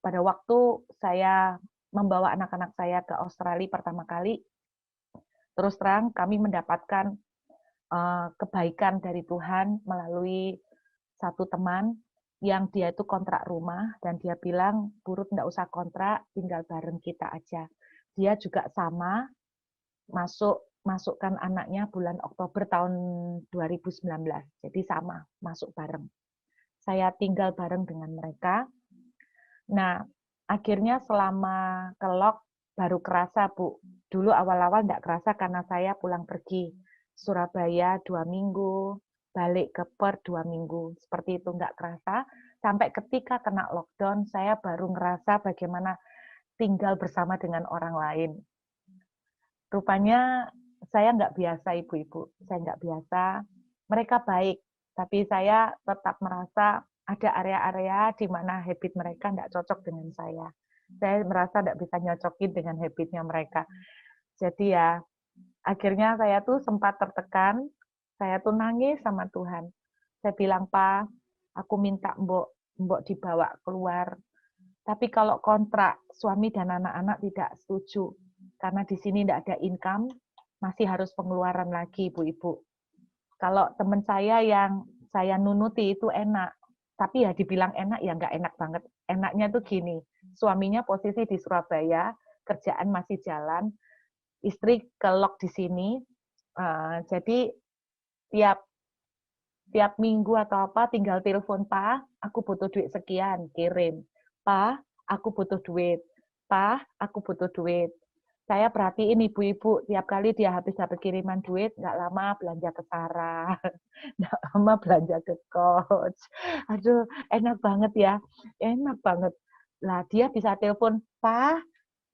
pada waktu saya membawa anak-anak saya ke Australia pertama kali, terus terang kami mendapatkan kebaikan dari Tuhan melalui satu teman yang dia itu kontrak rumah dan dia bilang, "Bu Ruth enggak usah kontrak, tinggal bareng kita aja." Dia juga sama masukkan anaknya bulan Oktober tahun 2019. Jadi sama, masuk bareng. Saya tinggal bareng dengan mereka. Nah, akhirnya selama kelok baru kerasa, Bu. Dulu awal-awal enggak kerasa karena saya pulang pergi. Surabaya 2 minggu, balik ke Perth 2 minggu. Seperti itu enggak kerasa. Sampai ketika kena lockdown, saya baru ngerasa bagaimana tinggal bersama dengan orang lain. Rupanya saya nggak biasa, ibu-ibu. Saya nggak biasa. Mereka baik, tapi saya tetap merasa ada area-area di mana habit mereka nggak cocok dengan saya. Saya merasa nggak bisa nyocokin dengan habitnya mereka. Jadi ya, akhirnya saya tuh sempat tertekan, saya tuh nangis sama Tuhan. Saya bilang, "Pak, aku minta Mbok dibawa keluar. Tapi kalau kontrak suami dan anak-anak tidak setuju. Karena di sini tidak ada income, masih harus pengeluaran lagi, ibu-ibu. Kalau teman saya yang saya nunuti itu enak, tapi ya dibilang enak ya nggak enak banget. Enaknya tuh gini, suaminya posisi di Surabaya, kerjaan masih jalan, istri kelok di sini, jadi tiap minggu atau apa tinggal telepon, "Pak, aku butuh duit sekian, kirim. Pak, aku butuh duit. Pak, aku butuh duit." Saya perhatiin ibu-ibu, tiap kali dia habis dapat kiriman duit, nggak lama belanja ke Sarah, nggak lama belanja ke Coach. Aduh, enak banget ya, enak banget. Lah dia bisa telepon, "Pak,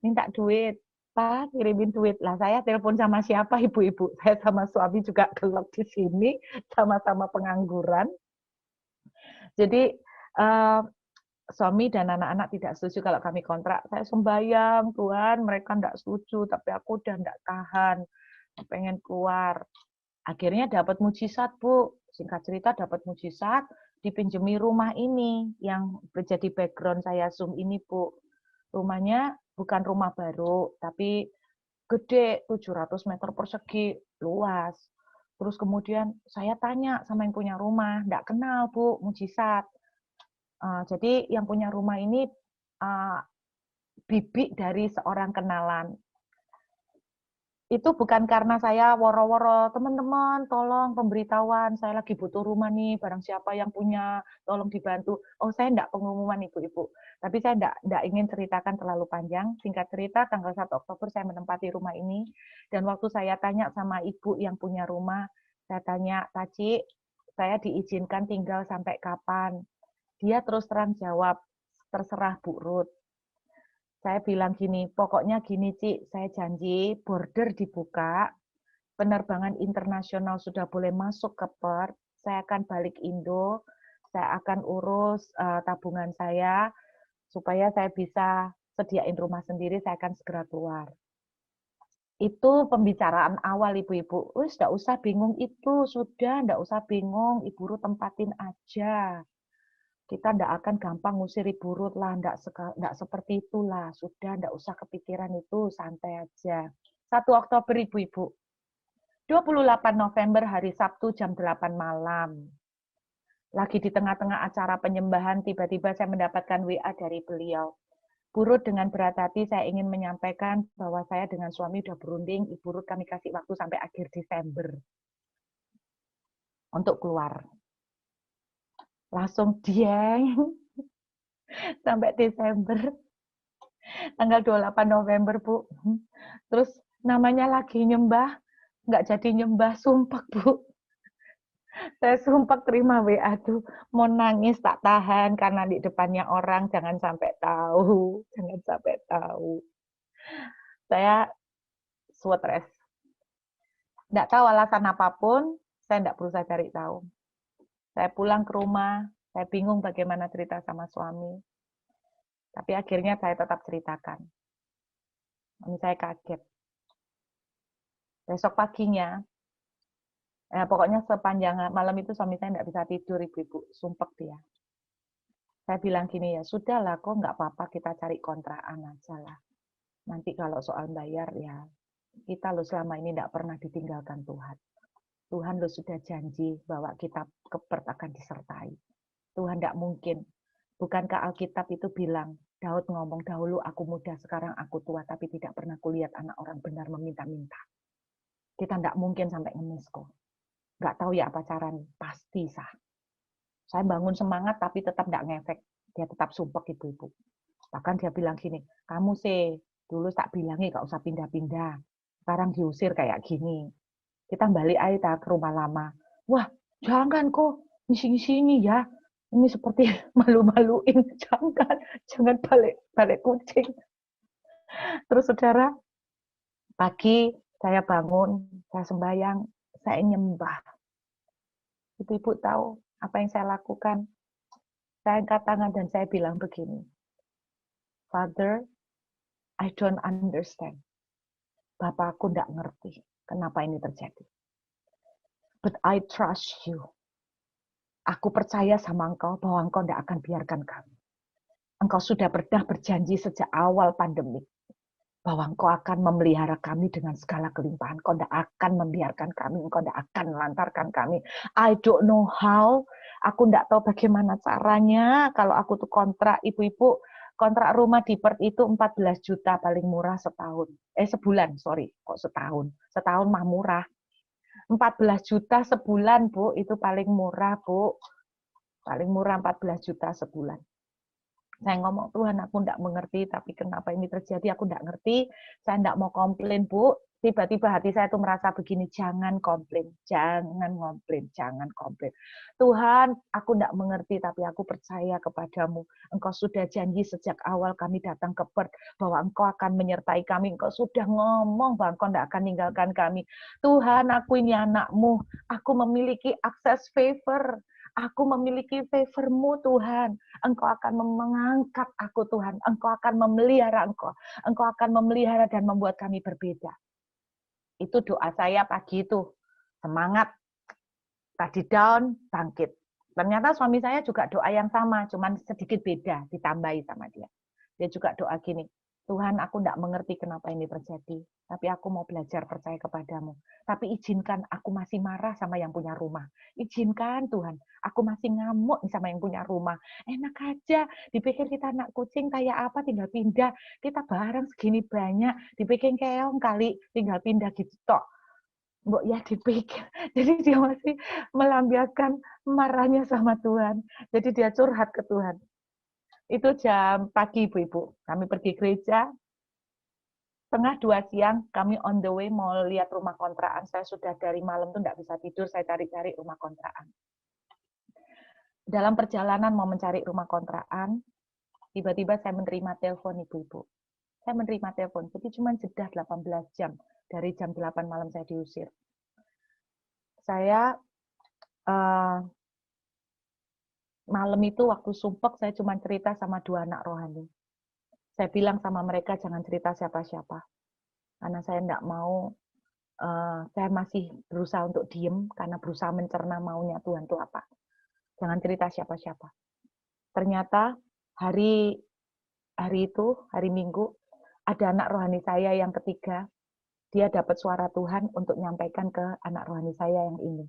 minta duit. Pak, kirimin duit." Lah saya telepon sama siapa, ibu-ibu? Saya sama suami juga gelap di sini, sama-sama pengangguran. Jadi suami dan anak-anak tidak setuju kalau kami kontrak. Saya sembayang, Tuhan, mereka tidak setuju, tapi aku udah tidak tahan, pengen keluar. Akhirnya dapat mujizat, Bu. Singkat cerita dapat mujizat, dipinjemi rumah ini yang menjadi background saya Zoom ini, Bu. Rumahnya bukan rumah baru, tapi gede, 700 meter persegi, luas. Terus kemudian saya tanya sama yang punya rumah, enggak kenal, Bu, mujizat. Jadi yang punya rumah ini bibi dari seorang kenalan. Itu bukan karena saya woro-woro, "Teman-teman, tolong pemberitahuan, saya lagi butuh rumah nih, barang siapa yang punya, tolong dibantu." Oh, saya enggak pengumuman, ibu-ibu. Tapi saya enggak ingin ceritakan terlalu panjang. Singkat cerita, tanggal 1 Oktober saya menempati rumah ini, dan waktu saya tanya sama ibu yang punya rumah, saya tanya, "Taci, saya diizinkan tinggal sampai kapan?" Dia terus terang jawab, "Terserah Bu Ruth." Saya bilang gini, "Pokoknya gini, Ci, saya janji border dibuka, penerbangan internasional sudah boleh masuk ke Perth, saya akan balik Indo, saya akan urus tabungan saya, supaya saya bisa sediain rumah sendiri, saya akan segera keluar." Itu pembicaraan awal, ibu-ibu. Wis, nggak usah bingung itu, sudah, nggak usah bingung, Ibu Ruth tempatin aja. Kita nggak akan gampang ngusir Ibu Ruth lah, nggak seperti itulah. Sudah, nggak usah kepikiran itu, santai aja. 1 Oktober, ibu-ibu. 28 November, hari Sabtu, jam 8 malam. Lagi di tengah-tengah acara penyembahan, tiba-tiba saya mendapatkan WA dari beliau. "Bu Ruth, dengan berat hati saya ingin menyampaikan bahwa saya dengan suami sudah berunding, Ibu Ruth kami kasih waktu sampai akhir Desember untuk keluar." Langsung dieng sampai Desember, tanggal 28 November, Bu. Terus namanya lagi nyembah, nggak jadi nyembah, sumpah, Bu. Saya sumpah terima WA tuh, mau nangis tak tahan karena di depannya orang, jangan sampai tahu, jangan sampai tahu. Saya stres. Nggak tahu alasan apapun, Saya tidak berusaha cari tahu. Saya pulang ke rumah, saya bingung bagaimana cerita sama suami. Tapi akhirnya saya tetap ceritakan. Suami saya kaget. Besok paginya, pokoknya sepanjang malam itu suami saya tidak bisa tidur, ibu-ibu. Sumpek dia. Saya bilang gini ya, sudahlah kok nggak apa-apa kita cari kontrakan aja lah. Nanti kalau soal bayar ya, kita lo selama ini tidak pernah ditinggalkan Tuhan. Tuhan lo sudah janji bahwa kita akan disertai. Tuhan tidak mungkin. Bukankah Alkitab itu bilang, Daud ngomong, dahulu aku muda, sekarang aku tua, tapi tidak pernah kulihat anak orang benar meminta-minta. Kita tidak mungkin sampai ngemis kok. Nggak tahu ya apa caranya, pasti sah. Saya bangun semangat, tapi tetap tidak ngefek. Dia tetap sumpek ibu-ibu. Bahkan dia bilang gini, kamu sih, dulu tak bilangnya gak usah pindah-pindah. Sekarang diusir kayak gini. Kita balik aja ke rumah lama. Wah, jangan kok, ngisi-ngisi ya. Ini seperti malu-maluin. Jangan balik kucing. Terus saudara, pagi saya bangun, saya sembahyang, saya nyembah. Ibu-ibu tahu apa yang saya lakukan? Saya angkat tangan dan saya bilang begini, Father, I don't understand. Bapakku tidak ngerti kenapa ini terjadi. But I trust you. Aku percaya sama engkau bahwa engkau tidak akan biarkan kami. Engkau sudah berjanji sejak awal pandemi bahwa engkau akan memelihara kami dengan segala kelimpahan. Engkau tidak akan membiarkan kami, engkau tidak akan melantarkan kami. I don't know how, aku tidak tahu bagaimana caranya. Kalau aku tuh kontrak, ibu-ibu, kontrak rumah di Perth itu 14 juta paling murah setahun. Sebulan, sorry, kok setahun. Setahun mah murah. 14 juta sebulan, Bu, itu paling murah, Bu. Paling murah 14 juta sebulan. Saya ngomong, Tuhan aku tidak mengerti, tapi kenapa ini terjadi, aku tidak ngerti. Saya tidak mau komplain, Bu. Tiba-tiba hati saya tuh merasa begini, jangan komplain, jangan komplain, jangan komplain. Tuhan, aku tidak mengerti, tapi aku percaya kepadamu. Engkau sudah janji sejak awal kami datang ke Perth, bahwa engkau akan menyertai kami. Engkau sudah ngomong bahwa engkau tidak akan meninggalkan kami. Tuhan, aku ini anakmu. Aku memiliki akses favor. Aku memiliki favor-Mu, Tuhan. Engkau akan mengangkat aku, Tuhan. Engkau akan memelihara engkau. Engkau akan memelihara dan membuat kami berbeda. Itu doa saya pagi itu. Semangat. Tadi down, bangkit. Ternyata suami saya juga doa yang sama, cuman sedikit beda, ditambahi sama dia. Dia juga doa gini, Tuhan, aku tidak mengerti kenapa ini terjadi, tapi aku mau belajar percaya kepadamu. Tapi izinkan aku masih marah sama yang punya rumah. Izinkan Tuhan, aku masih ngamuk sama yang punya rumah. Enak aja, dipikir kita anak kucing kayak apa, tinggal pindah. Kita barang segini banyak, dipikir keong kali, tinggal pindah gitu tok. Mbok ya dipikir. Jadi dia masih melampiaskan marahnya sama Tuhan. Jadi dia curhat ke Tuhan. Itu jam pagi, ibu-ibu. Kami pergi gereja, 1:30 siang, kami on the way mau lihat rumah kontrakan. Saya sudah dari malam tuh tidak bisa tidur, saya cari-cari rumah kontrakan. Dalam perjalanan mau mencari rumah kontrakan, tiba-tiba saya menerima telepon ibu-ibu. Saya menerima telepon, jadi cuma jeda 18 jam. Dari jam 8 malam saya diusir. Saya malam itu waktu sumpek saya cuma cerita sama 2 anak rohani. Saya bilang sama mereka jangan cerita siapa-siapa. Karena saya tidak mau, saya masih berusaha untuk diem, karena berusaha mencerna maunya Tuhan itu apa. Jangan cerita siapa-siapa. Ternyata hari Minggu, ada anak rohani saya yang ketiga, dia dapat suara Tuhan untuk menyampaikan ke anak rohani saya yang ini.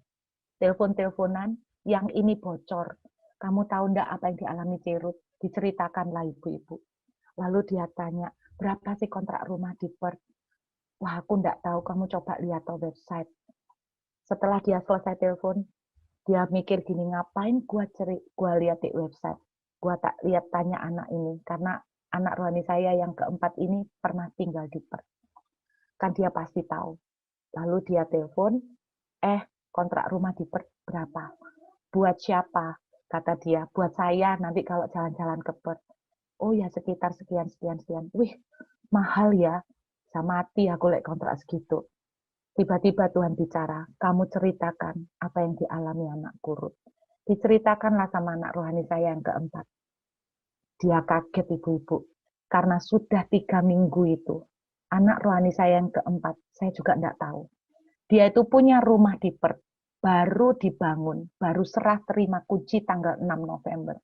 Telepon-teleponan, yang ini bocor. Kamu tahu enggak apa yang dialami Cerut? Diceritakanlah ibu-ibu. Lalu dia tanya, berapa sih kontrak rumah di Perth? Wah, aku enggak tahu, kamu coba lihat ke website. Setelah dia selesai telepon, dia mikir gini, ngapain gua lihat di website? Gua tak lihat tanya anak ini, karena anak rohani saya yang keempat ini pernah tinggal di Perth. Kan dia pasti tahu. Lalu dia telepon, kontrak rumah di Perth berapa? Buat siapa? Kata dia, buat saya nanti kalau jalan-jalan ke Perth. Oh ya sekitar sekian. Wih, mahal ya. Bisa mati aku lihat kontrak segitu. Tiba-tiba Tuhan bicara, kamu ceritakan apa yang dialami anakku Ruth. Diceritakanlah sama anak rohani saya yang keempat. Dia kaget ibu-ibu, karena sudah 3 minggu itu, anak rohani saya yang keempat, saya juga tidak tahu. Dia itu punya rumah di Perth, baru dibangun, baru serah terima kunci tanggal 6 November.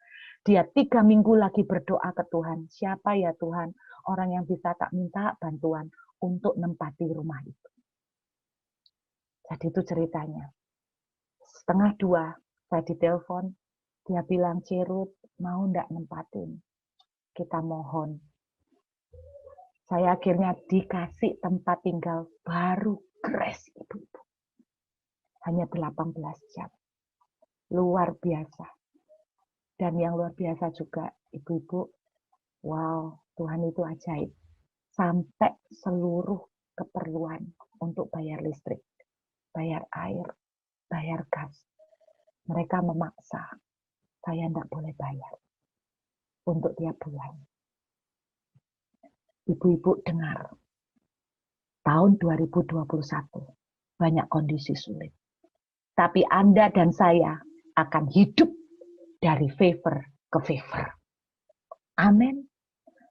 Dia 3 minggu lagi berdoa ke Tuhan, siapa ya Tuhan, orang yang bisa tak minta bantuan untuk nempati rumah itu. Jadi itu ceritanya. 1:30 saya ditelepon, dia bilang, Cirut, mau ndak nempatin? Kita mohon. Saya akhirnya dikasih tempat tinggal baru kres ibu-ibu. Hanya 18 jam. Luar biasa. Dan yang luar biasa juga ibu-ibu, wow, Tuhan itu ajaib. Sampai seluruh keperluan untuk bayar listrik, bayar air, bayar gas. Mereka memaksa, saya tidak boleh bayar untuk tiap bulan. Ibu-ibu dengar, tahun 2021 banyak kondisi sulit. Tapi Anda dan saya akan hidup dari favor ke favor. Amin.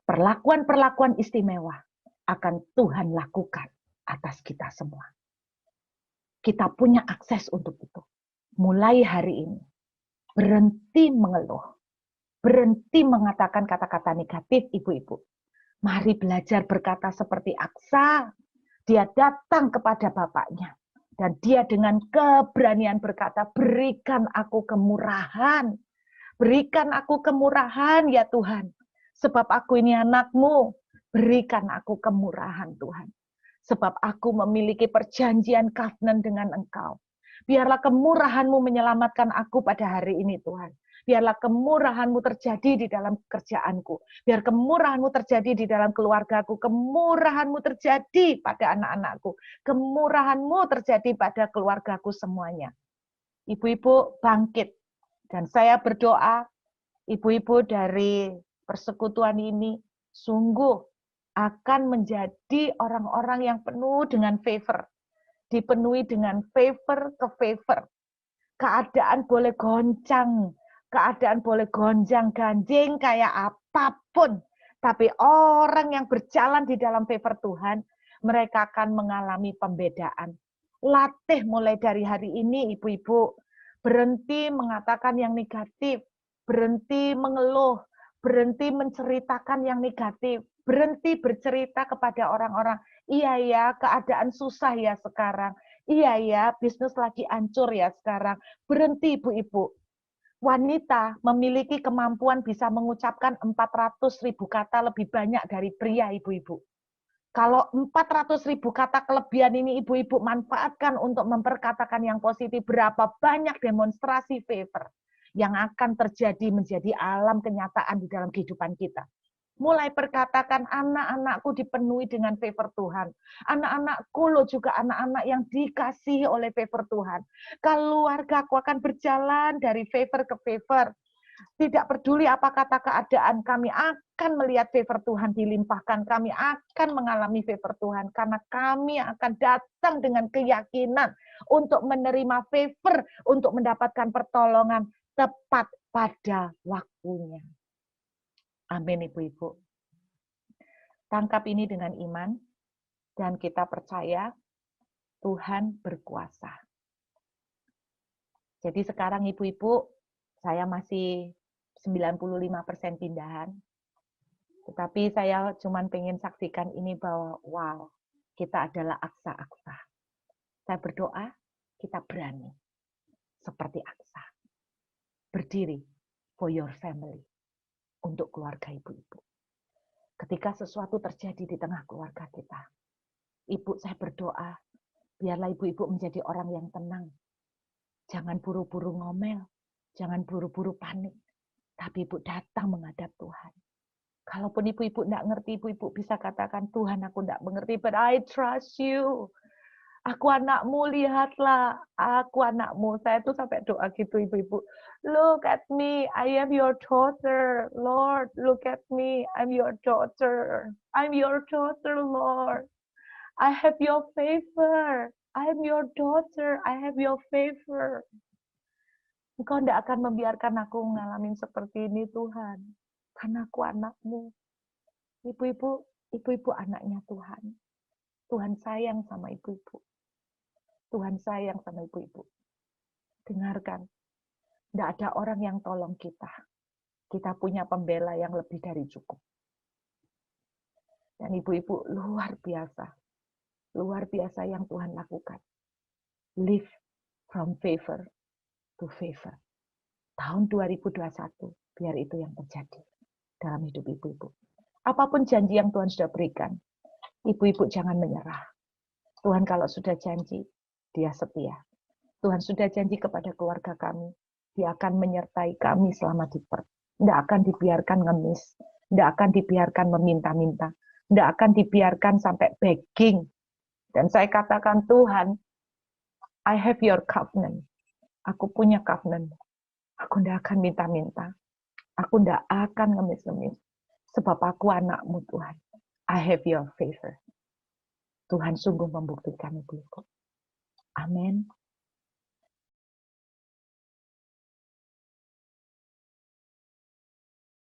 Perlakuan-perlakuan istimewa akan Tuhan lakukan atas kita semua. Kita punya akses untuk itu. Mulai hari ini, berhenti mengeluh. Berhenti mengatakan kata-kata negatif, ibu-ibu. Mari belajar berkata seperti Aksa. Dia datang kepada bapaknya. Dan dia dengan keberanian berkata, berikan aku kemurahan. Berikan aku kemurahan ya Tuhan. Sebab aku ini anakmu. Berikan aku kemurahan Tuhan. Sebab aku memiliki perjanjian covenant dengan engkau. Biarlah kemurahanmu menyelamatkan aku pada hari ini Tuhan. Biarlah kemurahanmu terjadi di dalam kerjaanku. Biar kemurahanmu terjadi di dalam keluargaku. Kemurahanmu terjadi pada anak-anakku. Kemurahanmu terjadi pada keluargaku semuanya. Ibu-ibu bangkit. Dan saya berdoa, ibu-ibu dari persekutuan ini sungguh akan menjadi orang-orang yang penuh dengan favor. Dipenuhi dengan favor ke favor. Keadaan boleh goncang, keadaan boleh gonjang-ganjing kayak apapun. Tapi orang yang berjalan di dalam favor Tuhan, mereka akan mengalami pembedaan. Latih mulai dari hari ini, ibu-ibu. Berhenti mengatakan yang negatif. Berhenti mengeluh. Berhenti menceritakan yang negatif. Berhenti bercerita kepada orang-orang, iya ya, keadaan susah ya sekarang. Iya ya, bisnis lagi hancur ya sekarang. Berhenti ibu-ibu. Wanita memiliki kemampuan bisa mengucapkan 400.000 kata lebih banyak dari pria ibu-ibu. Kalau 400.000 kata kelebihan ini ibu-ibu manfaatkan untuk memperkatakan yang positif, berapa banyak demonstrasi favor yang akan terjadi menjadi alam kenyataan di dalam kehidupan kita. Mulai perkatakan anak-anakku dipenuhi dengan favor Tuhan. Anak-anakku loh juga anak-anak yang dikasihi oleh favor Tuhan. Keluarga aku akan berjalan dari favor ke favor. Tidak peduli apa kata keadaan, kami akan melihat favor Tuhan dilimpahkan. Kami akan mengalami favor Tuhan. Karena kami akan datang dengan keyakinan untuk menerima favor, untuk mendapatkan pertolongan tepat pada waktunya. Amin ibu-ibu. Tangkap ini dengan iman, dan kita percaya Tuhan berkuasa. Jadi sekarang ibu-ibu, saya masih 95% pindahan, tetapi saya cuma pengen saksikan ini bahwa wow, kita adalah Aksa-Aksa. Saya berdoa, kita berani seperti Aksa. Berdiri for your family, untuk keluarga ibu-ibu. Ketika sesuatu terjadi di tengah keluarga kita, ibu saya berdoa, biarlah ibu-ibu menjadi orang yang tenang. Jangan buru-buru ngomel, jangan buru-buru panik, tapi ibu datang menghadap Tuhan. Kalaupun ibu-ibu tidak ngerti, ibu-ibu bisa katakan, Tuhan aku tidak mengerti, but I trust you. Aku anakmu, lihatlah. Aku anakmu. Saya tuh sampai doa gitu ibu-ibu. Look at me, I am your daughter. Lord, look at me, I'm your daughter. I'm your daughter, Lord. I have your favor. I'm your daughter, I have your favor. Engkau tidak akan membiarkan aku ngalamin seperti ini, Tuhan. Karena aku anakmu. Ibu-ibu anaknya Tuhan. Tuhan sayang sama ibu-ibu. Tuhan sayang sama ibu-ibu. Dengarkan, tidak ada orang yang tolong kita. Kita punya pembela yang lebih dari cukup. Dan ibu-ibu luar biasa yang Tuhan lakukan. Live from favor to favor. Tahun 2021, biar itu yang terjadi dalam hidup ibu-ibu. Apapun janji yang Tuhan sudah berikan, ibu-ibu jangan menyerah. Tuhan kalau sudah janji, Dia setia. Tuhan sudah janji kepada keluarga kami, Dia akan menyertai kami selama di Perth. Tidak akan dibiarkan ngemis, tidak akan dibiarkan meminta-minta, tidak akan dibiarkan sampai begging. Dan saya katakan, Tuhan, I have your covenant. Aku punya covenant. Aku tidak akan minta-minta. Aku tidak akan ngemis-ngemis. Sebab aku anakmu, Tuhan. I have your favor. Tuhan sungguh membuktikan itu. Amin.